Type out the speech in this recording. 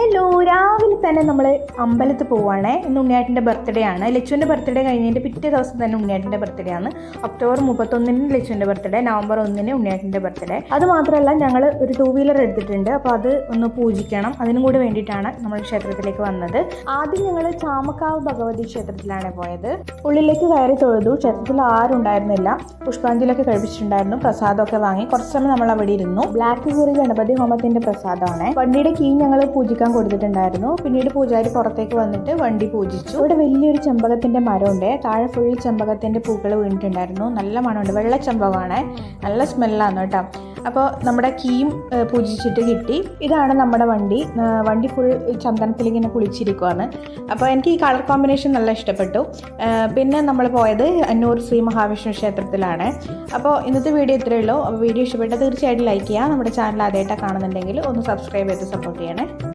Hello, രാവിലെ തന്നെ നമ്മൾ അമ്പലത്തിൽ പോവുകയാണേ. ഇന്ന് ഉണ്ണിയേട്ടൻ്റെ ബർത്ത്ഡേ ആണ്. ലച്ചുവിൻ്റെ ബർത്ത്ഡേ കഴിഞ്ഞതിൻ്റെ പിറ്റേ ദിവസം തന്നെ ഉണ്ണിയേട്ടൻ്റെ ബർത്ത്ഡേ ആണ്. ഒക്ടോബർ 31 ലച്ചുവിൻ്റെ ബർത്ത്ഡേ, നവംബർ 1 ഉണ്ണിയേട്ടൻ്റെ ബർത്ത്ഡേ. അത് മാത്രമല്ല, ഞങ്ങൾ ഒരു 2 വീലർ എടുത്തിട്ടുണ്ട്. അപ്പോൾ അത് ഒന്ന് പൂജിക്കണം. അതിനും കൂടി വേണ്ടിയിട്ടാണ് നമ്മൾ ക്ഷേത്രത്തിലേക്ക് വന്നത്. ആദ്യം ഞങ്ങൾ ചാമക്കാവ് ഭഗവതി ക്ഷേത്രത്തിലാണ് പോയത്. ഉള്ളിലേക്ക് കയറി തൊഴുതു. ക്ഷേത്രത്തിൽ ആരും ഉണ്ടായിരുന്നില്ല. പുഷ്പാഞ്ജലിയൊക്കെ കഴിപ്പിച്ചിട്ടുണ്ടായിരുന്നു. പ്രസാദമൊക്കെ വാങ്ങി കുറച്ച് സമയം നമ്മൾ അവിടെ ഇരുന്നു. ബ്ലാക്ക് കുറി ഗണപതി ഹോമത്തിൻ്റെ പ്രസാദമാണ്. വണ്ടിയുടെ കീ ഞങ്ങൾ പൂജിക്കാൻ കൊടുത്തിട്ടുണ്ടായിരുന്നു. പിന്നീട് പൂജാരി പുറത്തേക്ക് വന്നിട്ട് വണ്ടി പൂജിച്ചു. ഇവിടെ വലിയൊരു ചെമ്പകത്തിന്റെ മരമുണ്ട്. താഴെ ഫുൾ ചെമ്പകത്തിന്റെ പൂക്കൾ വീണിട്ടുണ്ടായിരുന്നു. നല്ല മണമുണ്ട്. വെള്ള ചെമ്പകമാണ്. നല്ല സ്മെല്ലാണ് കേട്ടോ. അപ്പോൾ നമ്മുടെ കീയും പൂജിച്ചിട്ട് കിട്ടി. ഇതാണ് നമ്മുടെ വണ്ടി. വണ്ടി ഫുൾ ചന്ദനത്തിൽ ഇങ്ങനെ കുളിച്ചിരിക്കുവാണ്. അപ്പോൾ എനിക്ക് ഈ കളർ കോമ്പിനേഷൻ നല്ല ഇഷ്ടപ്പെട്ടു. പിന്നെ നമ്മൾ പോയത് അന്നൂർ ശ്രീ മഹാവിഷ്ണു ക്ഷേത്രത്തിലാണ്. അപ്പോൾ ഇന്നത്തെ വീഡിയോ ഇത്രയേ ഉള്ളൂ. അപ്പോൾ വീഡിയോ ഇഷ്ടപ്പെട്ടാൽ തീർച്ചയായിട്ടും ലൈക്ക് ചെയ്യുക. നമ്മുടെ ചാനൽ ആദ്യമായിട്ടാണ് കാണുന്നുണ്ടെങ്കിൽ ഒന്ന് സബ്സ്ക്രൈബ് ചെയ്ത് സപ്പോർട്ട് ചെയ്യണേ.